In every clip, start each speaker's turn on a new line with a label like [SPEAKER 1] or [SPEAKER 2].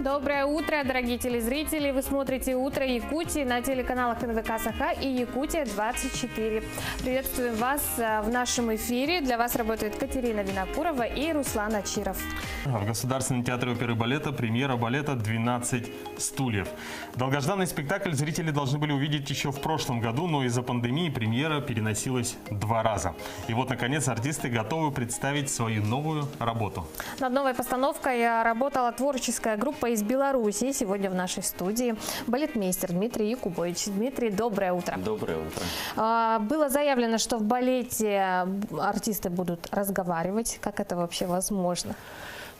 [SPEAKER 1] Доброе утро, дорогие телезрители! Вы смотрите «Утро Якутии» на телеканалах НВК «Саха» и «Якутия-24». Приветствуем вас в нашем эфире. Для вас работают Катерина Винокурова и Руслан Ачиров.
[SPEAKER 2] В Государственном театре оперы и балета премьера балета «12 стульев». Долгожданный спектакль зрители должны были увидеть еще в прошлом году, но из-за пандемии премьера переносилась 2 раза. И вот, наконец, артисты готовы представить свою новую работу.
[SPEAKER 1] Над новой постановкой работала творческая группа из Беларуси. Сегодня в нашей студии балетмейстер Дмитрий Якубович. Дмитрий, доброе утро.
[SPEAKER 3] Доброе утро.
[SPEAKER 1] Было заявлено, что в балете артисты будут разговаривать. Как это вообще возможно?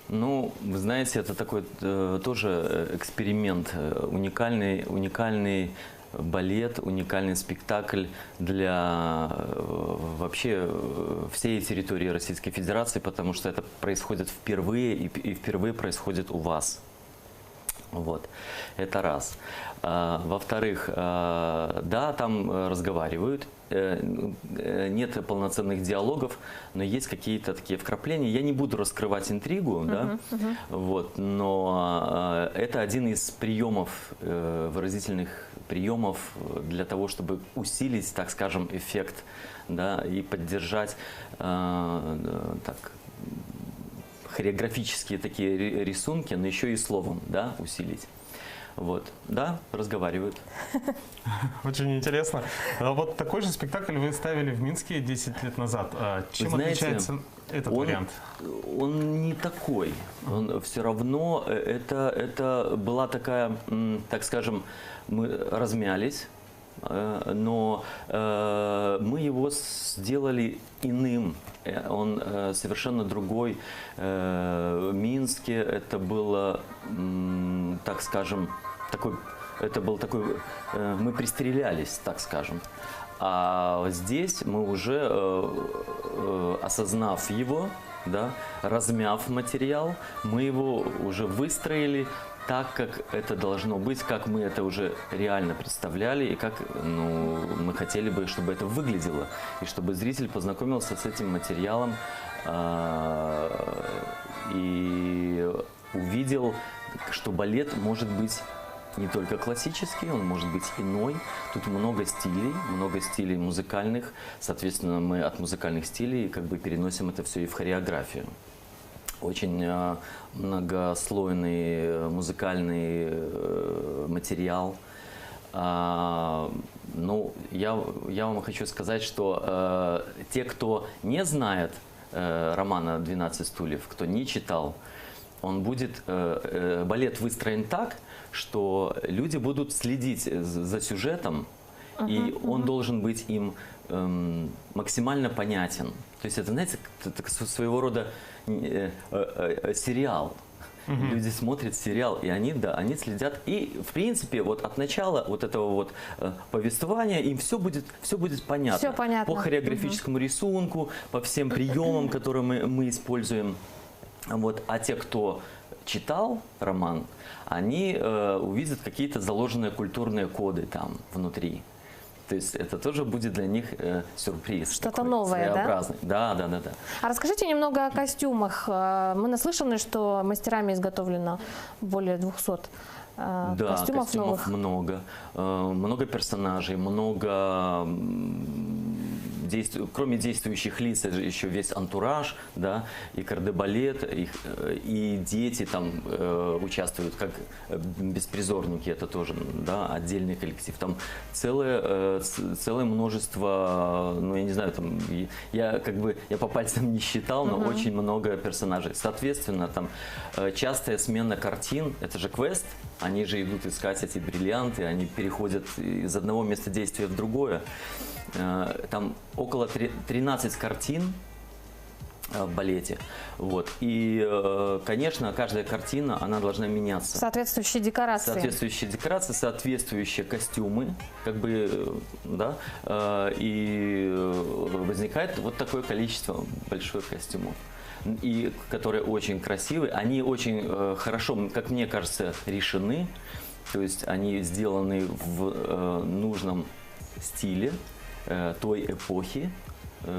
[SPEAKER 3] Ну, вы знаете, это такой тоже эксперимент, уникальный балет, уникальный спектакль для вообще всей территории Российской Федерации, потому что это происходит впервые и впервые происходит у вас. Вот, это раз. Во-вторых, да, там разговаривают, нет полноценных диалогов, но есть какие-то такие вкрапления. Я не буду раскрывать интригу, да, вот, но это один из приемов, выразительных приемов для того, чтобы усилить, так скажем, эффект, да, и поддержать так, хореографические такие рисунки, но еще и словом, да, усилить. Вот, да, разговаривают.
[SPEAKER 2] Очень интересно. Вот такой же спектакль вы ставили в Минске 10 лет назад. Чем отличается этот вариант?
[SPEAKER 3] Он не такой. Он все равно, это была такая, так скажем, мы размялись, но мы его сделали иным. Он совершенно другой. В Минске это было, так скажем, это был такой, мы пристрелялись, так скажем. А здесь мы уже, осознав его, да, размяв материал, мы его уже выстроили так, как это должно быть, как мы это уже реально представляли и как, ну, мы хотели бы, чтобы это выглядело. И чтобы зритель познакомился с этим материалом и увидел, что балет может быть не только классический, он может быть иной. Тут много стилей музыкальных. Соответственно, мы от музыкальных стилей как бы переносим это все и в хореографию. Очень многослойный музыкальный материал. Ну, я вам хочу сказать, что те, кто не знает романа «12 стульев», кто не читал, он будет, балет выстроен так, что люди будут следить за сюжетом, и он должен быть им максимально понятен. То есть это, знаете, своего рода сериал. Люди смотрят сериал, и они, да, они следят. И, в принципе, вот от начала вот этого вот повествования им все будет понятно.
[SPEAKER 1] Все понятно.
[SPEAKER 3] По хореографическому рисунку, по всем приемам, которые мы используем. Вот. А те, кто читал роман, они увидят какие-то заложенные культурные коды там внутри. То есть это тоже будет для них сюрприз.
[SPEAKER 1] Что-то новое, да?
[SPEAKER 3] Да.
[SPEAKER 1] А расскажите немного о костюмах. Мы наслышаны, что мастерами изготовлено более 200 костюмов новых.
[SPEAKER 3] Много. Много персонажей, много... Кроме действующих лиц, это еще весь антураж, да, и кардебалет, и дети там участвуют, как беспризорники, это тоже, да, отдельный коллектив. Там целое множество, ну, я не знаю, там, я по пальцам не считал, но очень много персонажей. Соответственно, там частая смена картин, это же квест, они же идут искать эти бриллианты, они переходят из одного места действия в другое. Там около 13 картин в балете. Вот. И, конечно, каждая картина, она должна меняться.
[SPEAKER 1] Соответствующие декорации.
[SPEAKER 3] Соответствующие декорации, соответствующие костюмы, как бы, да, и возникает вот такое количество большое костюмов. И которые очень красивые, они очень хорошо, как мне кажется, решены, то есть они сделаны в нужном стиле той эпохи,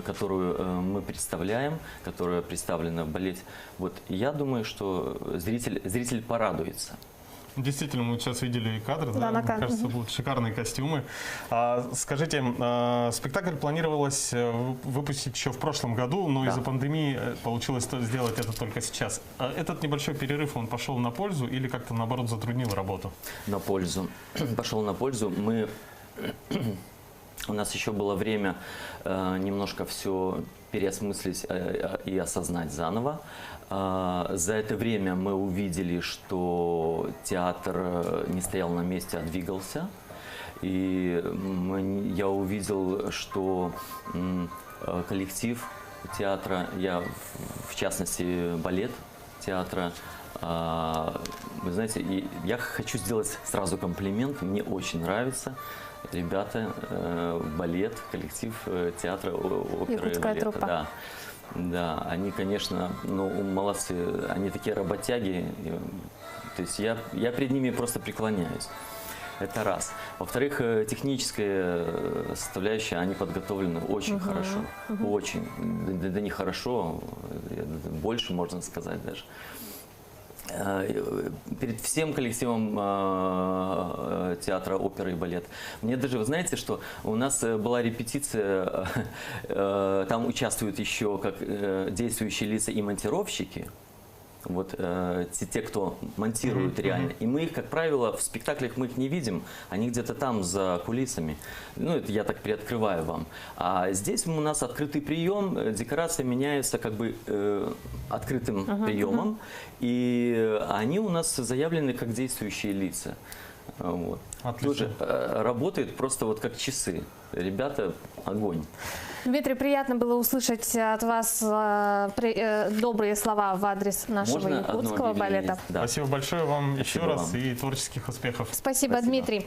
[SPEAKER 3] которую мы представляем, которая представлена в балете. Вот, я думаю, что зритель порадуется.
[SPEAKER 2] Действительно, мы сейчас видели кадры,
[SPEAKER 1] Да,
[SPEAKER 2] да,
[SPEAKER 1] на
[SPEAKER 2] мне
[SPEAKER 1] кадре.
[SPEAKER 2] кажется, будут шикарные костюмы. Скажите, спектакль планировалось выпустить еще в прошлом году, но
[SPEAKER 3] Да.
[SPEAKER 2] из-за пандемии получилось сделать это только сейчас. Этот небольшой перерыв, он пошел на пользу или как-то, наоборот, затруднил работу?
[SPEAKER 3] На пользу. Пошел на пользу. У нас еще было время немножко все переосмыслить и осознать заново. За это время мы увидели, что театр не стоял на месте, а двигался. И я увидел, что коллектив театра, в частности балет театра, вы знаете, я хочу сделать сразу комплимент, мне очень нравится. Ребята, балет, коллектив театра оперы и
[SPEAKER 1] Якутская
[SPEAKER 3] балета.
[SPEAKER 1] труппа.
[SPEAKER 3] Да. Да, они, конечно, молодцы, они такие работяги. То есть я перед ними просто преклоняюсь. Это раз. Во-вторых, техническая составляющая, они подготовлены очень хорошо. Очень. Да не хорошо, больше можно сказать даже. Перед всем коллективом театра оперы и балет. Мне даже, вы знаете, что у нас была репетиция, там участвуют еще как действующие лица и монтировщики. Вот те, кто монтирует реально. И мы их, как правило, в спектаклях мы их не видим, они где-то там за кулисами. Ну, это я так приоткрываю вам. А здесь у нас открытый прием, декорация меняется как бы открытым приемом, и они у нас заявлены как действующие лица. Вот.
[SPEAKER 2] Отлично.
[SPEAKER 3] Тоже работает просто вот как часы. Ребята, огонь.
[SPEAKER 1] Дмитрий, приятно было услышать от вас добрые слова в адрес нашего
[SPEAKER 3] Можно одно
[SPEAKER 1] якутского
[SPEAKER 3] объявление?
[SPEAKER 1] балета.
[SPEAKER 3] Да.
[SPEAKER 2] Спасибо большое вам еще
[SPEAKER 3] Спасибо
[SPEAKER 2] раз
[SPEAKER 3] вам.
[SPEAKER 2] и творческих успехов.
[SPEAKER 1] Спасибо,
[SPEAKER 3] Спасибо.
[SPEAKER 1] Дмитрий.